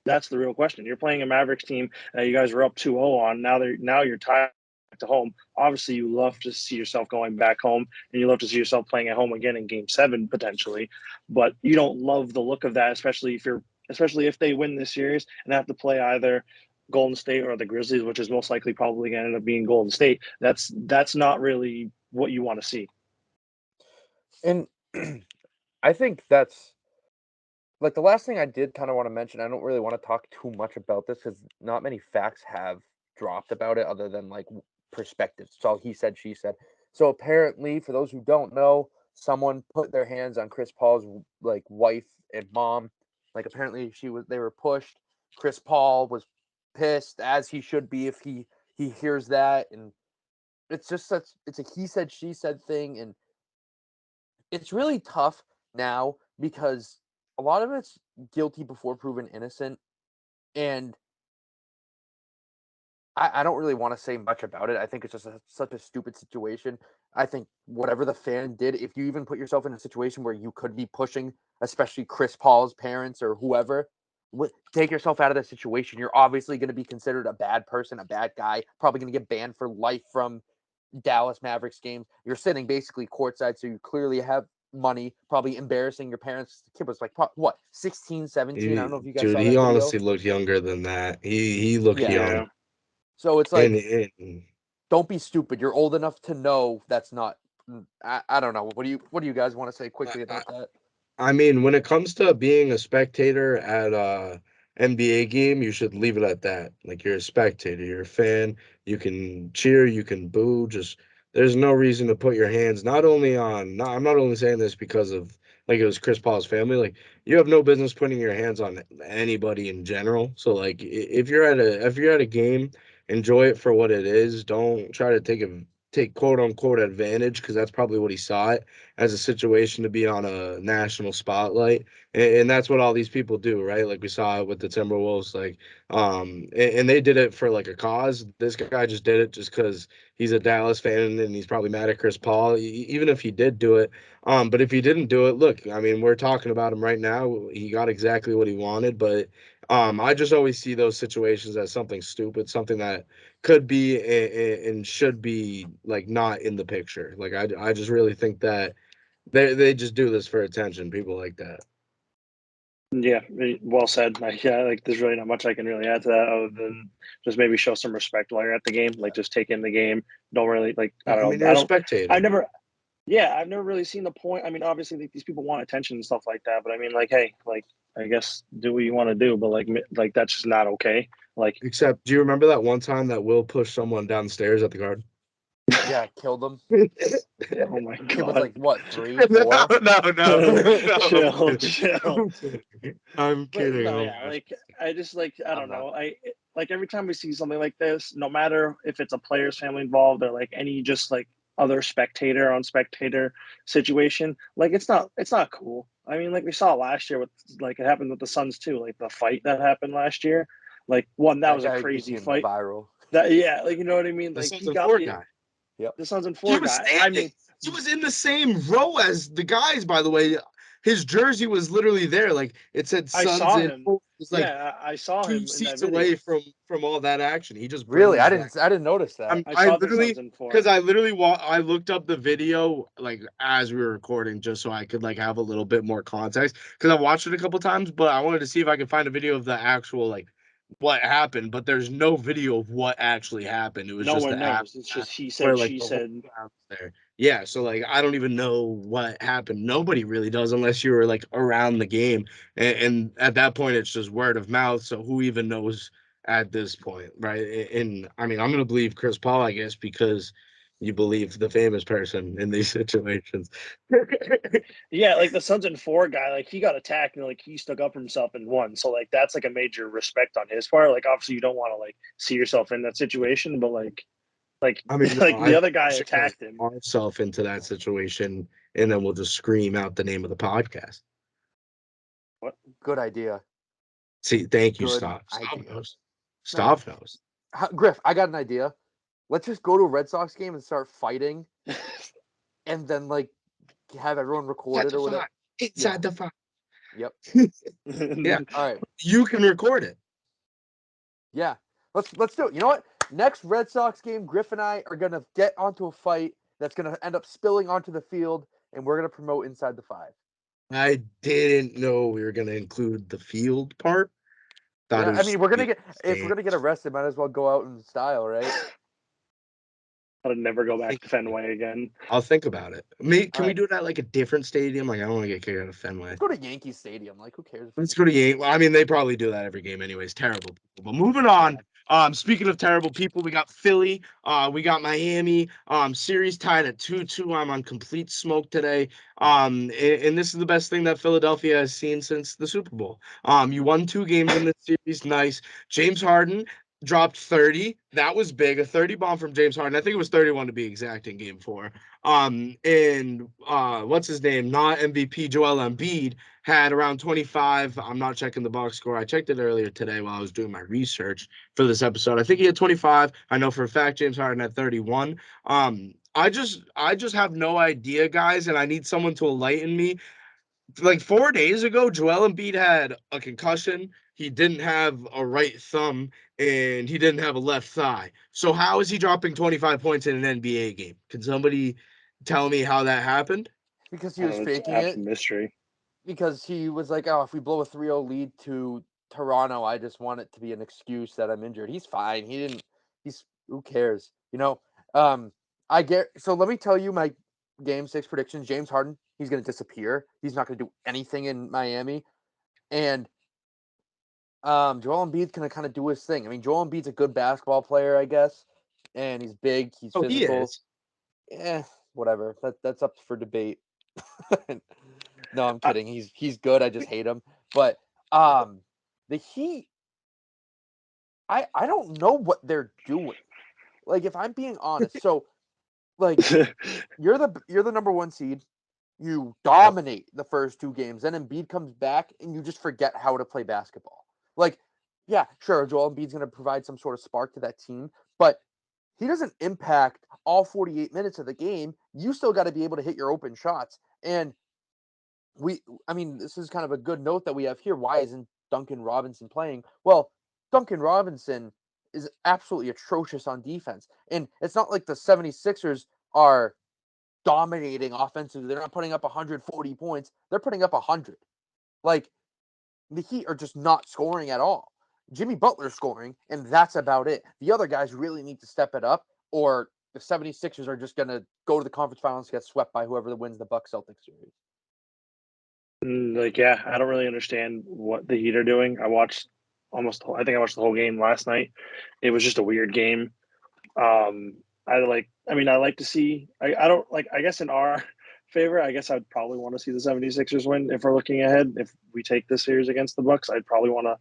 That's the real question. You're playing a Mavericks team that you guys were up 2-0 on. Now you're tied to home. Obviously, you love to see yourself going back home, and you love to see yourself playing at home again in Game 7 potentially. But you don't love the look of that, especially if they win this series and have to play either Golden State or the Grizzlies, which is most likely probably going to end up being Golden State. That's not really what you want to see. And I think that's like the last thing I did kind of want to mention. I don't really want to talk too much about this because not many facts have dropped about it other than like perspectives. It's all he said, she said. So apparently, for those who don't know, someone put their hands on Chris Paul's like wife and mom. Like, apparently they were pushed. Chris Paul was pissed, as he should be if he hears that. And it's just it's a he said, she said thing. And it's really tough now because a lot of it's guilty before proven innocent. And I don't really want to say much about it. I think it's just such a stupid situation. I think whatever the fan did, if you even put yourself in a situation where you could be pushing, especially Chris Paul's parents or whoever, take yourself out of that situation. You're obviously going to be considered a bad person, a bad guy, probably going to get banned for life from Dallas Mavericks games. You're sitting basically courtside, so you clearly have money, probably embarrassing your parents. The kid was like, what, 16, 17? I don't know if you guys Dude, saw he that video. honestly looked younger than that. He looked Yeah. young. Yeah. So it's And, like, and don't be stupid. You're old enough to know that's not. I don't know. What do you guys want to say quickly I, about that? I mean, when it comes to being a spectator at a NBA game, you should leave it at that. Like, you're a spectator, you're a fan. You can cheer, you can boo. Just there's no reason to put your hands not only on. I'm not only saying this because of like it was Chris Paul's family. Like you have no business putting your hands on anybody in general. So like if you're at a game, enjoy it for what it is. Don't try to take quote unquote advantage because that's probably what he saw it as a situation to be on a national spotlight. And that's what all these people do, right? Like we saw it with the Timberwolves, like and they did it for like a cause. This guy just did it just because he's a Dallas fan and he's probably mad at Chris Paul, even if he did do it. But if he didn't do it, look, I mean, we're talking about him right now. He got exactly what he wanted, but I just always see those situations as something stupid, something that could be and should be like not in the picture. Like I just really think that they just do this for attention. People like that. Yeah, well said. Yeah, like there's really not much I can really add to that other than just maybe show some respect while you're at the game. Like just take in the game. Don't really like. I I mean, don't know. you're a spectator. I've never. Yeah, I've never really seen the point. I mean, obviously, like, these people want attention and stuff like that. But I mean, like, hey, like, I guess do what you want to do, but like that's just not okay. Like, Except, do you remember that one time that Will pushed someone downstairs at the Garden? Yeah, killed him. oh my Kid was god, like what, 3, No, 4? chill, no. chill. I'm But kidding. no, Oh yeah, my like I just like I I'm don't not. know. I like every time we see something like this, no matter if it's a player's family involved or like any just like other spectator on spectator situation, like it's not cool. I mean, like we saw last year with like it happened with the Suns too, like the fight that happened last year. Like one that That was a guy crazy became fight. viral. That yeah, like you know what I mean? The Like Suns he and got four guy. Yep. the Suns and He four was guy. I standing. mean, He was in the same row as the guys, by the way. His jersey was literally there. Like it said I Suns saw and him. four. It was like Yeah, I saw two him in that seats away video. from all that action. He just Really? brings that. I didn't notice that. I I saw the Suns literally in four. because I looked up the video like as we were recording just so I could like have a little bit more context because I watched it a couple times, but I wanted to see if I could find a video of the actual like what happened, but there's no video of what actually happened. It was No just one the app knows. It's just he where said, like she the whole said. crowd was there. Yeah, so like I don't even know what happened. Nobody really does unless you were like around the game, and at that point it's just word of mouth. So who even knows at this point, right? And I mean, I'm gonna believe Chris Paul, I guess, because you believe the famous person in these situations. Yeah, like the Suns and four guy, like he got attacked and like he stuck up for himself and won. So like that's like a major respect on his part. Like obviously you don't want to like see yourself in that situation, but like I mean, no, like I the think other guy we should put attacked him. ourselves into that situation, and then we'll just scream out the name of the podcast. What? Good idea. See, thank you, Good Stop. Stop idea. knows. No, Stop knows. Griff, I got an idea. Let's just go to a Red Sox game and start fighting, and then like have everyone record Inside it the or whatever. five. Inside the five. Yep. Yeah, All right. you can record it. Yeah. Let's do it. You know what? Next Red Sox game, Griff and I are gonna get onto a fight that's gonna end up spilling onto the field, and we're gonna promote Inside the Five. I didn't know we were going to include the field part. Thought Yeah, it I was mean, just gonna be if we're gonna get arrested, might as well go out in style, right? I'd never go back think to Fenway again. I'll think about it. All Can we right. do it at like a different stadium? Like I don't want to get kicked out of Fenway. Let's go to Yankee Stadium. Like, who cares? Let's go to Yankee. Well, I mean, they probably do that every game, anyways. Terrible people. But moving on. Speaking of terrible people, we got Philly. We got Miami. Series tied at 2-2. I'm on complete smoke today. And this is the best thing that Philadelphia has seen since the Super Bowl. You won 2 games in this series. Nice. James Harden dropped 30. That was big. A 30 bomb from James Harden. I think it was 31 to be exact in game 4. And what's his name? Not MVP Joel Embiid had around 25. I'm not checking the box score. I checked it earlier today while I was doing my research for this episode. I think he had 25. I know for a fact James Harden had 31. I just have no idea, guys, and I need someone to enlighten me. Like 4 days ago, Joel Embiid had a concussion. He didn't have a right thumb and he didn't have a left thigh. So how is he dropping 25 points in an NBA game? Can somebody tell me how that happened? Because he I don't was know, it's faking it. absolute mystery. Because he was like, "Oh, if we blow a 3-0 lead to Toronto, I just want it to be an excuse that I'm injured." He's fine. He didn't. He's who cares, you know? Um, I get. So let me tell you my Game 6 predictions. James Harden, he's gonna disappear. He's not gonna do anything in Miami, and Joel Embiid's gonna kind of do his thing. I mean, Joel Embiid's a good basketball player, I guess, and he's big. He's Oh, he physical. is. whatever. That's up for debate. No, I'm kidding. He's good. I just hate him. But the Heat, I don't know what they're doing. Like, if I'm being honest, so like you're the number one seed. You dominate the first two games, then Embiid comes back and you just forget how to play basketball. Like, yeah, sure, Joel Embiid's going to provide some sort of spark to that team, but he doesn't impact all 48 minutes of the game. You still got to be able to hit your open shots. And I mean, this is kind of a good note that we have here. Why isn't Duncan Robinson playing? Well, Duncan Robinson is absolutely atrocious on defense. And it's not like the 76ers are dominating offensively. They're not putting up 140 points. They're putting up 100. Like, the Heat are just not scoring at all. Jimmy Butler's scoring, and that's about it. The other guys really need to step it up, or the 76ers are just going to go to the conference finals and get swept by whoever wins the Bucks Celtics series. Yeah, I don't really understand what the Heat are doing. I watched I think I watched the whole game last night. It was just a weird game. I like to see, I don't like, I guess in our favor, I guess I'd probably want to see the 76ers win if we're looking ahead. If we take this series against the Bucks, I'd probably want to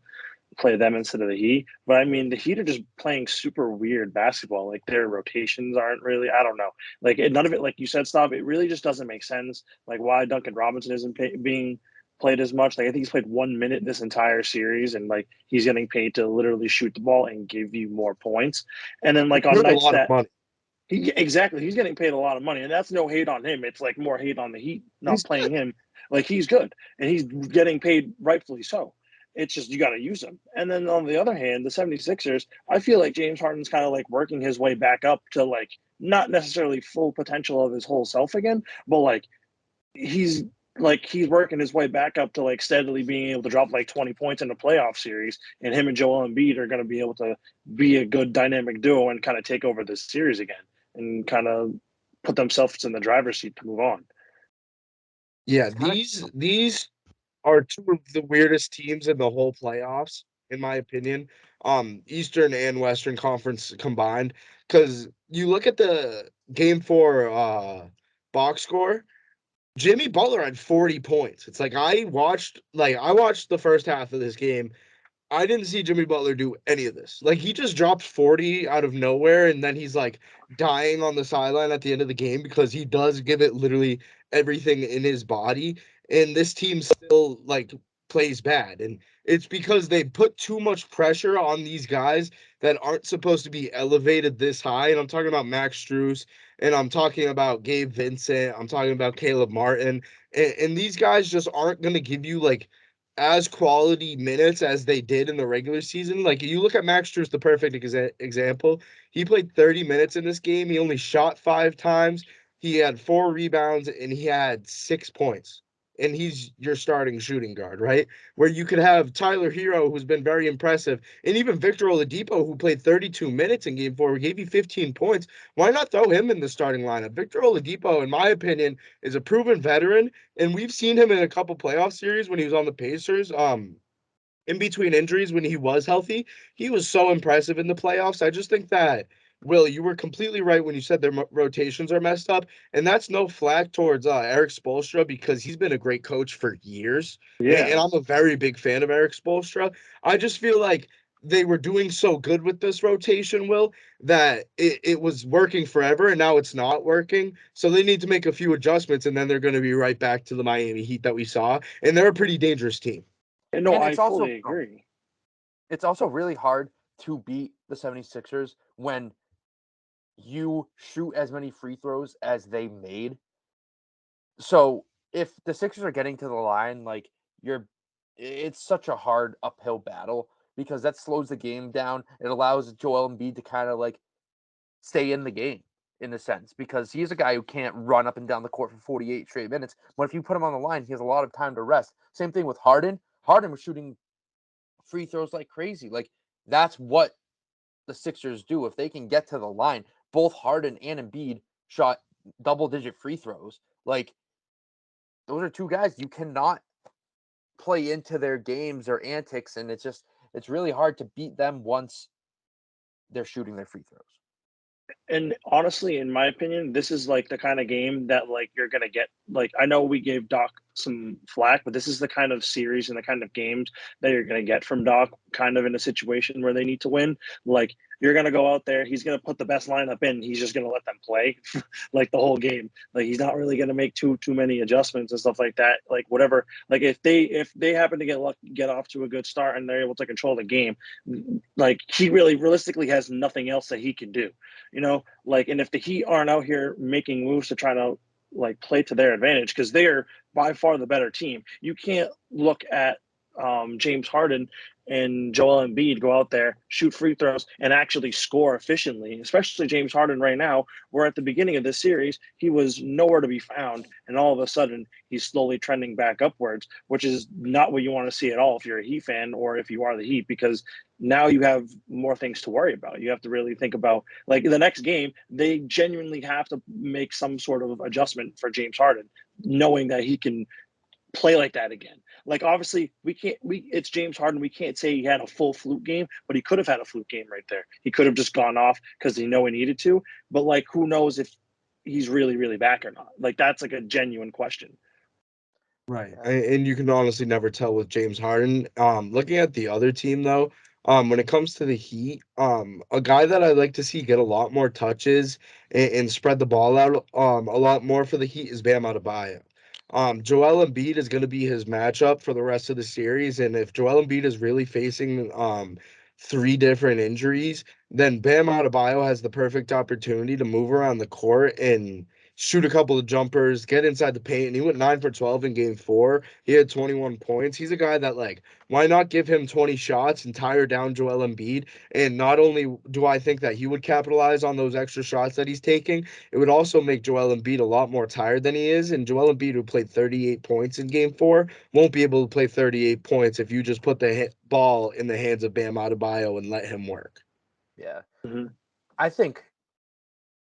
play them instead of the Heat. But I mean, the Heat are just playing super weird basketball. Like their rotations aren't really, I don't know. Like none of it, like you said, Stop, it really just doesn't make sense. Like why Duncan Robinson isn't being played as much. Like I think he's played 1 minute this entire series, and like he's getting paid to literally shoot the ball and give you more points. And then like on Paid a nights lot of that money. exactly, he's getting paid a lot of money, and that's no hate on him. It's like more hate on the Heat not He's playing him. Like he's good and he's getting paid rightfully so. It's just you got to use him. And then on the other hand, the 76ers, I feel like James Harden's kind of like working his way back up to like not necessarily full potential of his whole self again, but he's he's working his way back up to like steadily being able to drop like 20 points in the playoff series, and him and Joel Embiid are going to be able to be a good dynamic duo and kind of take over this series again and kind of put themselves in the driver's seat to move on. Yeah, It's kind of these are two of the weirdest teams in the whole playoffs, in my opinion. Eastern and Western Conference combined. Because you look at the game four box score, Jimmy Butler had 40 points. It's like I watched the first half of this game. I didn't see Jimmy Butler do any of this. Like he just dropped 40 out of nowhere, and then he's like dying on the sideline at the end of the game because he does give it literally everything in his body. And this team still like plays bad. And it's because they put too much pressure on these guys that aren't supposed to be elevated this high. And I'm talking about Max Strus, and I'm talking about Gabe Vincent, I'm talking about Caleb Martin. And these guys just aren't gonna give you like as quality minutes as they did in the regular season. Like you look at Max Strus, the perfect example. He played 30 minutes in this game. He only shot 5 times. He had 4 rebounds and he had 6 points. And he's your starting shooting guard, right? Where you could have Tyler Hero, who's been very impressive, and even Victor Oladipo, who played 32 minutes in Game 4, who gave you 15 points. Why not throw him in the starting lineup? Victor Oladipo, in my opinion, is a proven veteran, and we've seen him in a couple playoff series when he was on the Pacers. In between injuries, when he was healthy, he was so impressive in the playoffs. I just think that Will, you were completely right when you said their rotations are messed up, and that's no flack towards Eric Spoelstra because he's been a great coach for years, and Yeah. I'm a very big fan of Eric Spoelstra. I just feel like they were doing so good with this rotation, Will, that it was working forever, and now it's not working. So they need to make a few adjustments, and then they're going to be right back to the Miami Heat that we saw, and they're a pretty dangerous team. And no, and I fully agree. it's also really hard to beat the 76ers when you shoot as many free throws as they made. So if the Sixers are getting to the line, like it's such a hard uphill battle because that slows the game down. It allows Joel Embiid to kind of like stay in the game in a sense because he's a guy who can't run up and down the court for 48 straight minutes. But if you put him on the line, he has a lot of time to rest. Same thing with Harden. Harden was shooting free throws like crazy. Like that's what the Sixers do. If they can get to the line, both Harden and Embiid shot double-digit free throws. Like those are two guys you cannot play into their games or antics, and it's really hard to beat them once they're shooting their free throws. And honestly, in my opinion, this is like the kind of game that like you're gonna get. Like I know we gave Doc some flack, but this is the kind of series and the kind of games that you're gonna get from Doc, kind of in a situation where they need to win. Like you're gonna go out there, he's gonna put the best lineup in, he's just gonna let them play like the whole game. Like he's not really gonna make too many adjustments and stuff like that. Like whatever. Like if they happen to get off to a good start and they're able to control the game, like he really realistically has nothing else that he can do. Like, and if the Heat aren't out here making moves to try to like play to their advantage, because they are by far the better team, you can't look at James Harden and Joel Embiid go out there, shoot free throws, and actually score efficiently. Especially James Harden right now, where at the beginning of this series he was nowhere to be found, and all of a sudden he's slowly trending back upwards, which is not what you want to see at all if you're a Heat fan or if you are the Heat, because now you have more things to worry about. You have to really think about like the next game, they genuinely have to make some sort of adjustment for James Harden, knowing that he can play like that again. Like obviously it's James Harden. We can't say he had a full fluke game, but he could have had a fluke game right there. He could have just gone off because he needed to. But like who knows if he's really, really back or not? Like that's like a genuine question. Right. Yeah. And you can honestly never tell with James Harden. Looking at the other team though, when it comes to the Heat, a guy that I'd like to see get a lot more touches and spread the ball out a lot more for the Heat is Bam Adebayo. Joel Embiid is going to be his matchup for the rest of the series, and if Joel Embiid is really facing three different injuries, then Bam Adebayo has the perfect opportunity to move around the court and shoot a couple of jumpers, get inside the paint, and he went 9 for 12 in game 4. He had 21 points. He's a guy that, like, why not give him 20 shots and tire down Joel Embiid? And not only do I think that he would capitalize on those extra shots that he's taking, it would also make Joel Embiid a lot more tired than he is. And Joel Embiid, who played 38 points in game 4, won't be able to play 38 points if you just put the ball in the hands of Bam Adebayo and let him work. Yeah. Mm-hmm. I think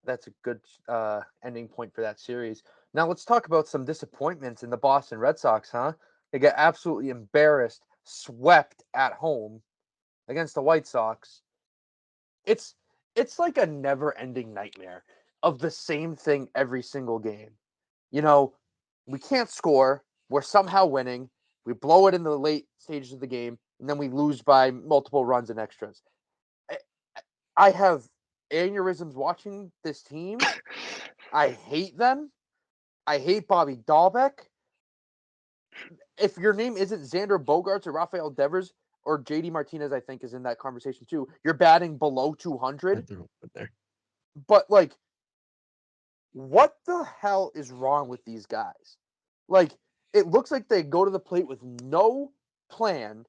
that's a good ending point for that series. Now let's talk about some disappointments in the Boston Red Sox, huh? They get absolutely embarrassed, swept at home against the White Sox. It's like a never-ending nightmare of the same thing every single game. You know, we can't score, we're somehow winning, we blow it in the late stages of the game, and then we lose by multiple runs and extras. I have aneurysms watching this team. I hate them. I hate Bobby Dahlbeck. If your name isn't Xander Bogaerts or Rafael Devers or JD Martinez, I think is in that conversation too. You're batting below 200. There. But like, what the hell is wrong with these guys? Like, it looks like they go to the plate with no plan.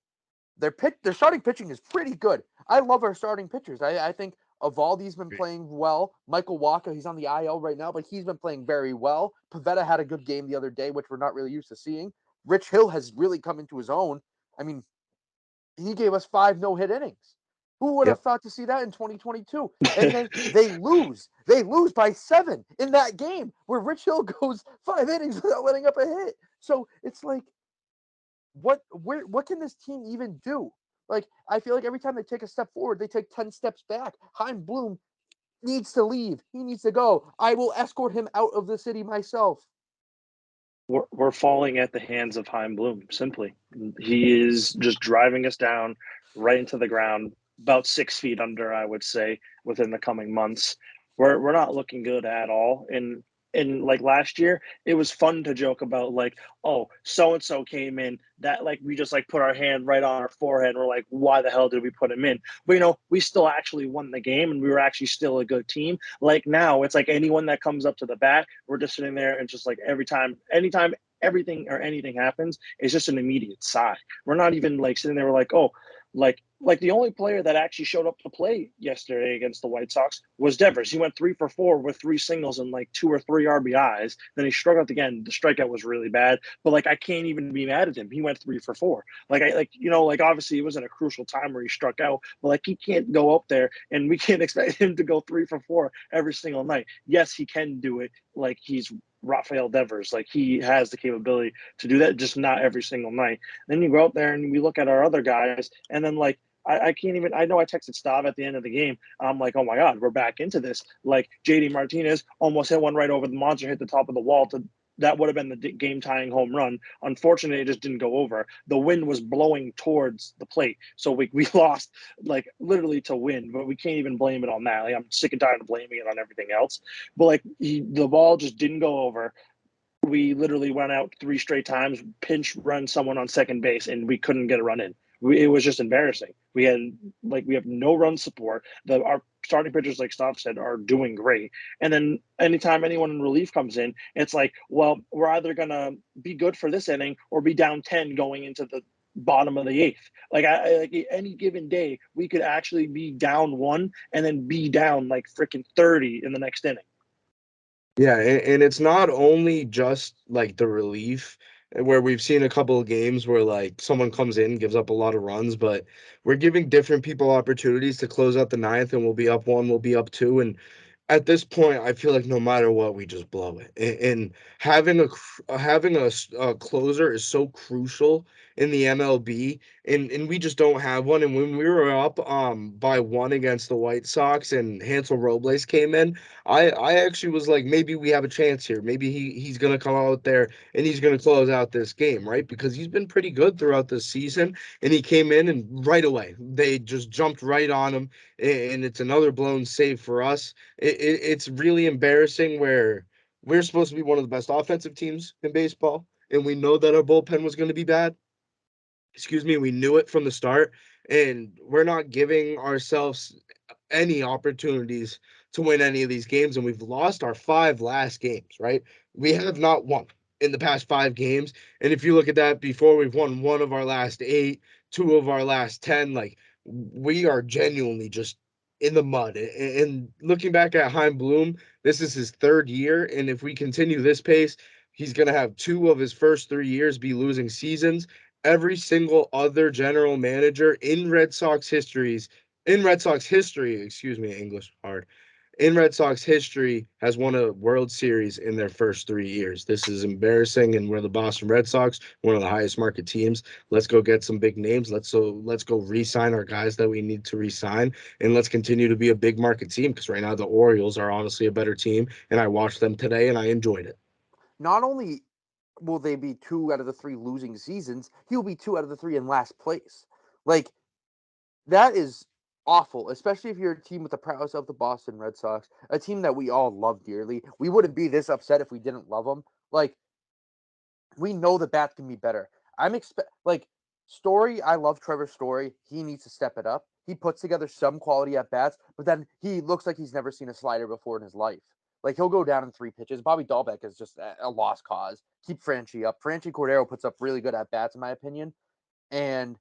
Their starting pitching is pretty good. I love our starting pitchers. I think Evaldi's been playing well. Michael Wacha, he's on the IL right now, but he's been playing very well. Pavetta had a good game the other day, which we're not really used to seeing. Rich Hill has really come into his own. I mean, he gave us 5 no-hit innings. Who would have thought to see that in 2022? And then they lose. They lose by 7 in that game where Rich Hill goes 5 innings without letting up a hit. So it's like, what can this team even do? Like, I feel like every time they take a step forward, they take 10 steps back. Chaim Bloom needs to leave. He needs to go. I will escort him out of the city myself. We're falling at the hands of Chaim Bloom. Simply, he is just driving us down right into the ground, about 6 feet under, I would say, within the coming months. We're not looking good at all. And like last year, it was fun to joke about like, oh, so and so came in that like we just like put our hand right on our forehead. And we're like, why the hell did we put him in? But we still actually won the game and we were actually still a good team. Like now, it's like anyone that comes up to the bat, we're just sitting there and just like anytime everything or anything happens, it's just an immediate sigh. We're not even like sitting there, we're like, oh, like the only player that actually showed up to play yesterday against the White Sox was Devers. He went 3 for 4 with 3 singles and like 2 or 3 RBIs. Then he struck out again. The strikeout was really bad, but like I can't even be mad at him. He went 3 for 4. Like obviously it wasn't a crucial time where he struck out, but like he can't go up there and we can't expect him to go 3 for 4 every single night. Yes, he can do it. Like he's Rafael Devers. Like he has the capability to do that, just not every single night. Then you go out there and we look at our other guys, and then like I can't even. I know I texted Stav at the end of the game. I'm like, oh my god, we're back into this. Like JD Martinez almost hit one right over the monster, hit the top of the wall. That would have been the game tying home run. Unfortunately, it just didn't go over. The wind was blowing towards the plate, so we lost like literally to win. But we can't even blame it on that. Like I'm sick and tired of blaming it on everything else. But like the ball just didn't go over. We literally went out 3 straight times, pinch run someone on second base, and we couldn't get a run in. It was just embarrassing. We have no run support. Our starting pitchers, like Stav said, are doing great. And then anytime anyone in relief comes in, it's like, well, we're either gonna be good for this inning or be down 10 going into the bottom of the 8th. Like any given day, we could actually be down 1 and then be down like freaking 30 in the next inning. Yeah, and it's not only just like the relief where we've seen a couple of games where like someone comes in, gives up a lot of runs, but we're giving different people opportunities to close out the ninth, and we'll be up 1, we'll be up 2, and at this point, I feel like no matter what, we just blow it. And having a closer is so crucial in the MLB, and we just don't have one. And when we were up by 1 against the White Sox, and Hansel Robles came in, I actually was like, maybe we have a chance here. Maybe he's gonna come out there and he's gonna close out this game, right? Because he's been pretty good throughout the season, and he came in and right away they just jumped right on him, and it's another blown save for us. It's really embarrassing where we're supposed to be one of the best offensive teams in baseball, and we know that our bullpen was going to be bad. Excuse me, we knew it from the start, and we're not giving ourselves any opportunities to win any of these games, and we've lost our 5 last games, right? We have not won in the past 5 games, and if you look at that before, we've won 1 of our last 8, 2 of our last 10. Like, we are genuinely just in the mud. And looking back at Heim Bloom, this is his 3rd year, and if we continue this pace, he's going to have 2 of his first 3 years be losing seasons. Every single other general manager in Red Sox history, excuse me, English hard. In Red Sox history has won a World Series in their first 3 years. This is embarrassing, and we're the Boston Red Sox, one of the highest market teams. Let's go get some big names. Let's go re-sign our guys that we need to re-sign, and let's continue to be a big market team, because right now the Orioles are honestly a better team, and I watched them today and I enjoyed it. Not only will they be 2 out of the 3 losing seasons, he'll be 2 out of the 3 in last place. Like, that is awful, especially if you're a team with the prowess of the Boston Red Sox, a team that we all love dearly. We wouldn't be this upset if we didn't love them. Like, we know the bat can be better. Story. I love Trevor Story. He needs to step it up. He puts together some quality at bats, but then he looks like he's never seen a slider before in his life. Like, he'll go down in 3 pitches. Bobby Dahlbeck is just a lost cause. Keep Franchi up. Franchi Cordero puts up really good at bats, in my opinion. And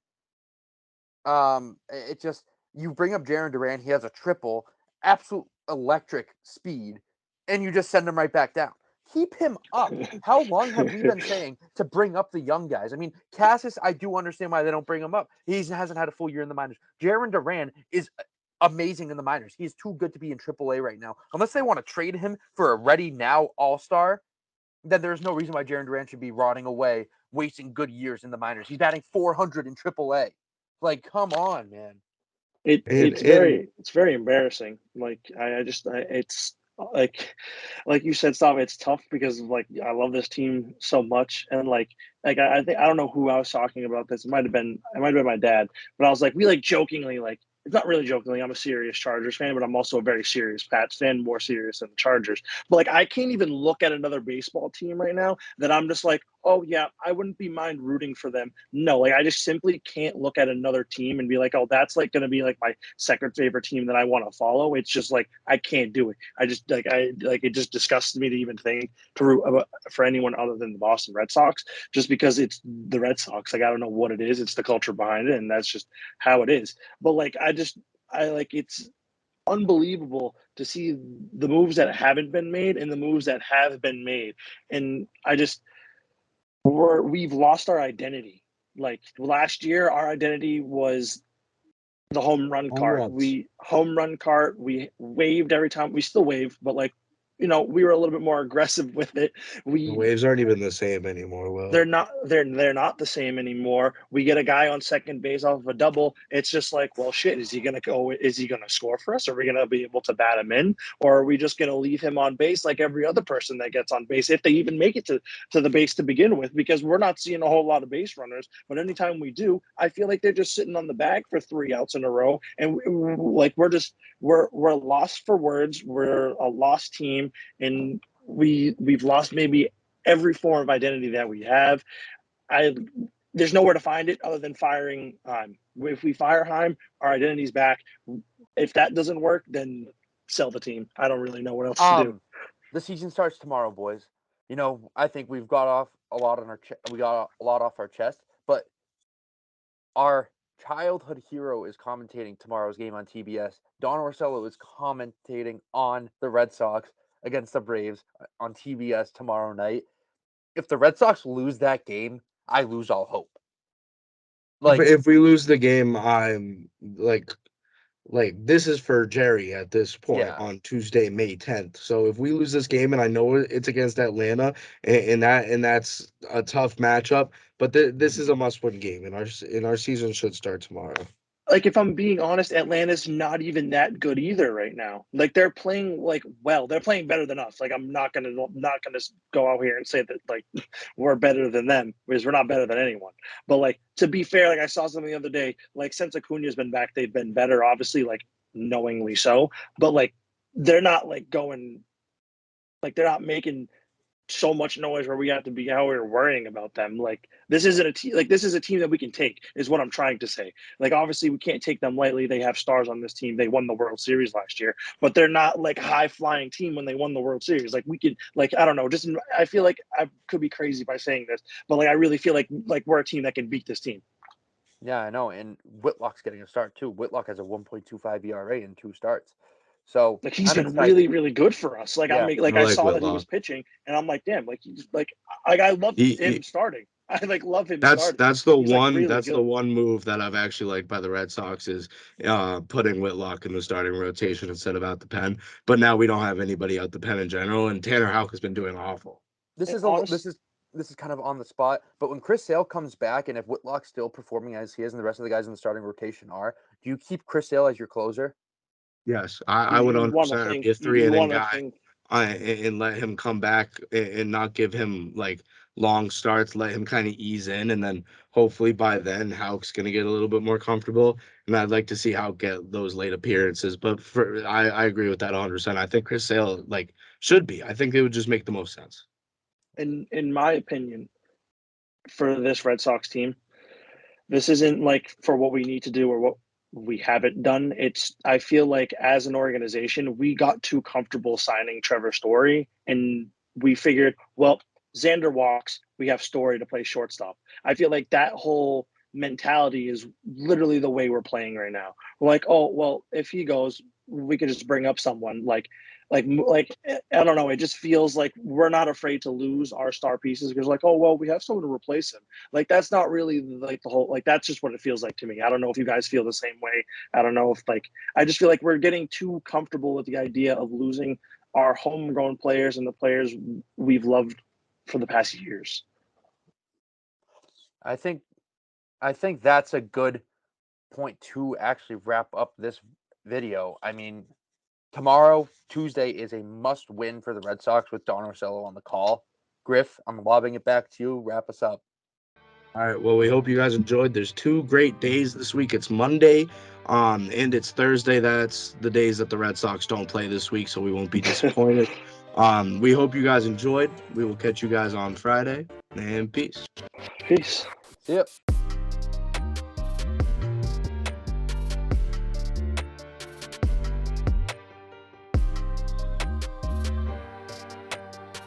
it just, you bring up Jaron Duran, he has a triple, absolute electric speed, and you just send him right back down. Keep him up. How long have we been saying to bring up the young guys? I mean, Cassis, I do understand why they don't bring him up. He hasn't had a full year in the minors. Jaron Duran is amazing in the minors. He's too good to be in AAA right now. Unless they want to trade him for a ready now all-star, then there's no reason why Jaron Duran should be rotting away, wasting good years in the minors. He's batting 400 in AAA. Like, come on, man. And It's very embarrassing. Like it's like you said, stop. It's tough because like I love this team so much, and I think I don't know who I was talking about this. It might have been my dad, but I was like, we like jokingly like. It's not really jokingly. I'm a serious Chargers fan, but I'm also a very serious Pats fan, more serious than the Chargers. But like, I can't even look at another baseball team right now that I'm just like, oh yeah, I wouldn't be mind rooting for them. No, like I just simply can't look at another team and be like, oh, that's like going to be like my second favorite team that I want to follow. It's just like I can't do it. I it just disgusts me to even think to root for anyone other than the Boston Red Sox, just because it's the Red Sox. Like I don't know what it is. It's the culture behind it, and that's just how it is. But like I like it's unbelievable to see the moves that haven't been made and the moves that have been made, and we've lost our identity. Like last year, our identity was the home run home cart. runs. We waved every time. We still wave, but like we were a little bit more aggressive with it. The waves aren't even the same anymore. Well, They're not the same anymore. We get a guy on second base off of a double. It's just like, well, shit, is he gonna go? Is he gonna score for us? Are we gonna be able to bat him in, or are we just gonna leave him on base like every other person that gets on base, if they even make it to the base to begin with? Because we're not seeing a whole lot of base runners, but anytime we do, I feel like they're just sitting on the bag for 3 outs in a row, and we're lost for words. We're a lost team, and we've lost maybe every form of identity that we have. There's nowhere to find it other than firing Heim. If we fire Heim, our identity's back. If that doesn't work, then sell the team. I don't really know what else to do. The season starts tomorrow, boys. I think we've got off a lot on we got a lot off our chest, but our childhood hero is commentating tomorrow's game on TBS. Don Orsello is commentating on the Red Sox against the Braves on TBS tomorrow night. If the Red Sox lose that game, I lose all hope. If we lose the game, I'm like this is for Jerry at this point on Tuesday, May 10th. So if we lose this game, and I know it's against Atlanta, and that's a tough matchup, but this is a must-win game, and our season should start tomorrow. Like, if I'm being honest, Atlanta's not even that good either right now. Like, they're playing they're playing better than us. Like, I'm not gonna go out here and say that like we're better than them, because we're not better than anyone. But like, to be fair, like I saw something the other day, like since Acuna's been back, they've been better, obviously, like knowingly so. But like, they're not they're not making so much noise where we have to be how we're worrying about them. Like, this isn't a team. Like, this is a team that we can take, is what I'm trying to say. Like, obviously we can't take them lightly. They have stars on this team. They won the World Series last year, but they're not like high flying team when they won the World Series. Like, we could, like, I don't know, just I feel like I could be crazy by saying this, but like I really feel like we're a team that can beat this team. Yeah, I know. And Whitlock's getting a start too. Whitlock has a 1.25 ERA in 2 starts. So like, he's been really, really good for us. Like, yeah. I saw Whitlock that he was pitching, and I'm like, damn, like he's like I love him starting. I love him starting. That's the he's one really that's good. the one move that I've actually liked by the Red Sox is putting Whitlock in the starting rotation instead of out the pen. But now we don't have anybody out the pen in general, and Tanner Houck has been doing awful. This is kind of on the spot, but when Chris Sale comes back, and if Whitlock's still performing as he is, and the rest of the guys in the starting rotation are, do you keep Chris Sale as your closer? Yes, I would 100% be a 3-inning guy, and let him come back and not give him like long starts. Let him kind of ease in, and then hopefully by then Houck's gonna get a little bit more comfortable. And I'd like to see Houck get those late appearances. But I agree with that 100%. I think Chris Sale should be. I think it would just make the most sense. In my opinion, for this Red Sox team, this isn't like for what we need to do or what we haven't done. I feel like as an organization, we got too comfortable signing Trevor Story, and we figured, well, Xander walks, we have Story to play shortstop. I feel like that whole mentality is literally the way we're playing right now. We're like, oh, well, if he goes, we could just bring up someone like I don't know. It just feels like we're not afraid to lose our star pieces because, like, oh, well, we have someone to replace him. Like, that's not really like the whole, like, that's just what it feels like to me. I don't know if you guys feel the same way. I don't know if I just feel like we're getting too comfortable with the idea of losing our homegrown players and the players we've loved for the past years. I think that's a good point to actually wrap up this video. I mean, tomorrow, Tuesday, is a must-win for the Red Sox with Don Orsello on the call. Griff, I'm lobbing it back to you. Wrap us up. All right. Well, we hope you guys enjoyed. There's 2 great days this week. It's Monday, and it's Thursday. That's the days that the Red Sox don't play this week, so we won't be disappointed. We hope you guys enjoyed. We will catch you guys on Friday, and peace. Peace. See ya.